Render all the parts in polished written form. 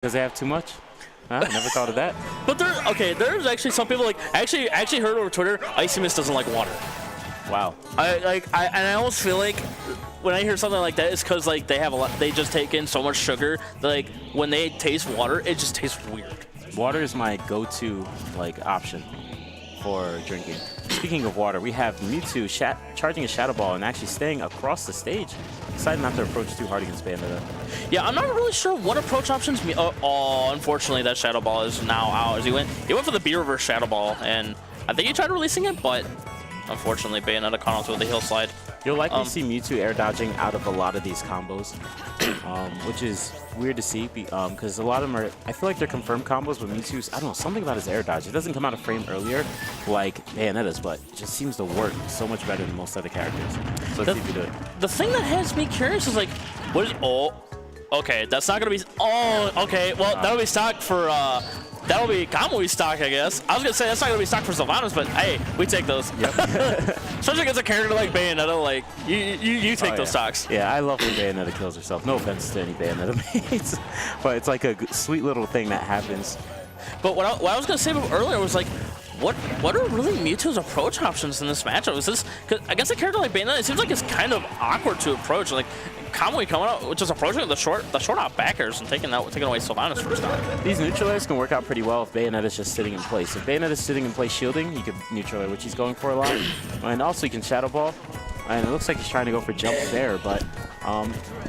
Because they have too much? Huh? Never thought of that. But there's actually some people like actually heard over Twitter, Icy Mist doesn't like water. Wow. I almost feel like when I hear something like that, it's because like they just take in so much sugar that like when they taste water, it just tastes weird. Water is my go-to like option for drinking. Speaking of water, we have Mewtwo charging a Shadow Ball and actually staying across the stage. Decided not to approach too hard against Bayonetta. Yeah, I'm not really sure what approach options. Unfortunately, that Shadow Ball is now out as he went for the B reverse Shadow Ball, and I think he tried releasing it, but unfortunately, Bayonetta caught onto the hill slide. You'll likely see Mewtwo air dodging out of a lot of these combos, which is weird to see because a lot of them are, I feel like they're confirmed combos, but Mewtwo's, I don't know, something about his air dodge. It doesn't come out of frame earlier like Bayonetta's, but it just seems to work so much better than most other characters. So let's see if you do it. The thing that has me curious is like, what is, okay, that's not going to be, okay, well, that'll be stock for, that'll be Kamui stock, I guess. I was going to say that's not going to be stock for Cilvanis, but hey, we take those. Yep. Especially against a character like Bayonetta, like, you take those stocks. Yeah, I love when Bayonetta kills herself. No offense to any Bayonetta mates, but it's like a sweet little thing that happens. But what I was going to say earlier was like, what are really Mewtwo's approach options in this matchup? Is this, cause against a character like Bayonetta, it seems like it's kind of awkward to approach. Like, Kamui coming out, just approaching the short out backers and taking away Cilvanis first time. These neutral airs can work out pretty well if Bayonetta's just sitting in place. If Bayonetta's sitting in place shielding, he could neutral air, which he's going for a lot. And also he can Shadow Ball. And it looks like he's trying to go for jump there, but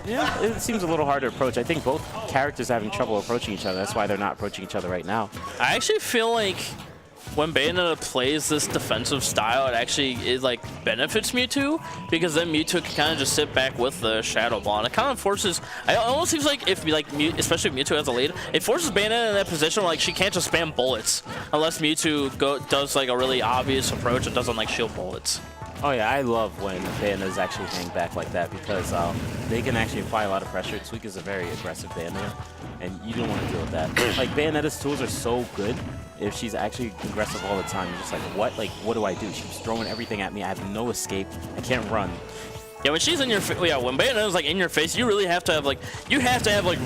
yeah, it seems a little hard to approach. I think both characters are having trouble approaching each other. That's why they're not approaching each other right now. I actually feel like when Bayonetta plays this defensive style, it like benefits Mewtwo, because then Mewtwo can kind of just sit back with the Shadow Ball, and it kind of forces. It almost seems like if especially if Mewtwo has a lead, it forces Bayonetta in that position where like she can't just spam bullets unless Mewtwo does like a really obvious approach and doesn't like shield bullets. Oh yeah, I love when Bayonetta's actually hang back like that because they can actually apply a lot of pressure. Suika's a very aggressive Bayonetta, and you don't want to deal with that. Like, Bayonetta's tools are so good. If she's actually aggressive all the time, you're just like, what? Like, what do I do? She's throwing everything at me. I have no escape. I can't run. Yeah, when she's in your when Bayonetta's like in your face, you really have to have like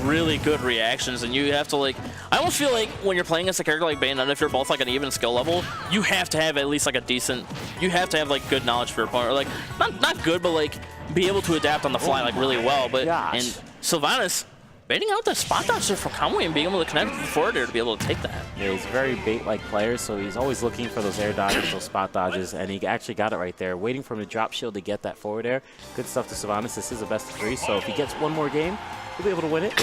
really good reactions, and you have to like. I almost feel like when you're playing against a character like Bayonetta, if you're both like an even skill level, you have to have at least like a decent. You have to have like good knowledge for your opponent, or like not good, but like be able to adapt on the fly like really well. But and Cilvanis baiting out that spot dodge there from Kamui and being able to connect with the forward air to be able to take that. Yeah, he's a very bait-like player, so he's always looking for those air dodges, those spot dodges, and he actually got it right there, waiting for him to drop shield to get that forward air. Good stuff to Cilvanis. This is a best of 3, so if he gets one more game, he'll be able to win it.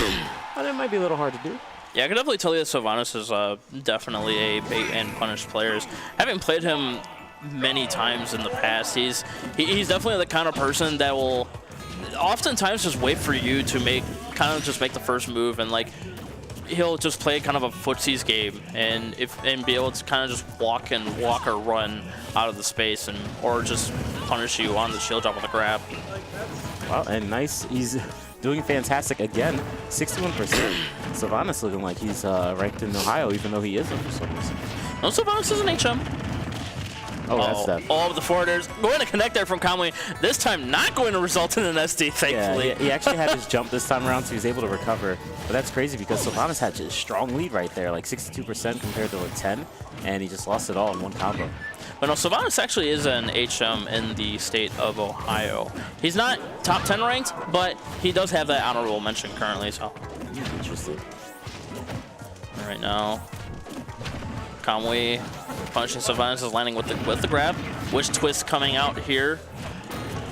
But it might be a little hard to do. Yeah, I can definitely tell you that Cilvanis is definitely a bait and punish player. Having played him many times in the past, he's definitely the kind of person that will oftentimes just wait for you to make the first move, and like he'll just play kind of a footsies game and be able to kind of just walk or run out of the space or just punish you on the shield drop with a grab. Wow, and nice. He's doing fantastic again. 61%. Cilvanis looking like he's ranked in Ohio, even though he isn't for some reason. No, Cilvanis is an HM. Oh, that's that. All of the forwarders going to connect there from Kamui. This time not going to result in an SD, thankfully. Yeah, he actually had his jump this time around, so he was able to recover. But that's crazy because Cilvanis had a strong lead right there, like 62% compared to like 10, and he just lost it all in one combo. But no, Cilvanis actually is an HM in the state of Ohio. He's not top 10 ranked, but he does have that honorable mention currently, so. Interesting. Right now, Kamui punishing Cilvanis is landing with the grab. Wish twist coming out here.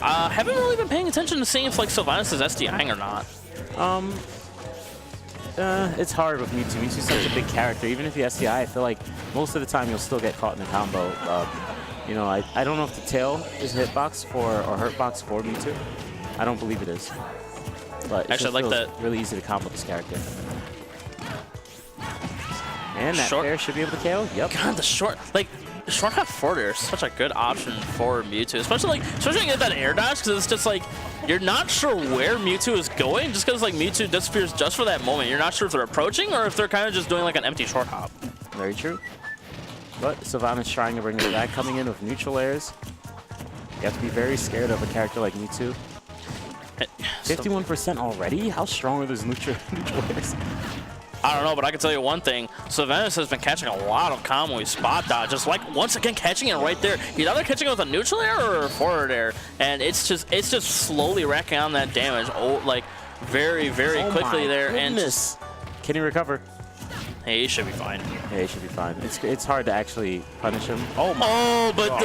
Haven't really been paying attention to seeing if like Cilvanis is SDIing or not. It's hard with Mewtwo. Mewtwo's such a big character. Even if you SDI, I feel like most of the time you'll still get caught in a combo. You know, I don't know if the tail is hitbox or hurtbox for Mewtwo. I don't believe it is. But actually, I like that. Really easy to combo this character. And that fair should be able to KO. Yep. God, the short half forward air is such a good option for Mewtwo, especially when you get that air dodge, because it's just like you're not sure where Mewtwo is going, just because like Mewtwo disappears just for that moment. You're not sure if they're approaching or if they're kind of just doing like an empty short hop. Very true. But Cilvanis trying to bring it back, coming in with neutral airs. You have to be very scared of a character like Mewtwo. 51% already? How strong are those neutral airs? I don't know, but I can tell you one thing. Cilvanis has been catching a lot of Kamui spot dodges. Like, once again, catching it right there. He's either catching it with a neutral air or a forward air. And it's just slowly racking on that damage. Oh, like, very, very quickly there. Goodness. And can he recover? Hey, he should be fine. Yeah, he should be fine. It's hard to actually punish him. Oh my! Oh, but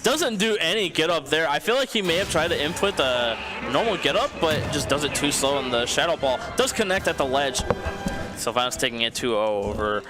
doesn't do any get up there. I feel like he may have tried to input the normal get up, but just does it too slow. And the shadow ball does connect at the ledge. Cilvanis taking it 2-0 over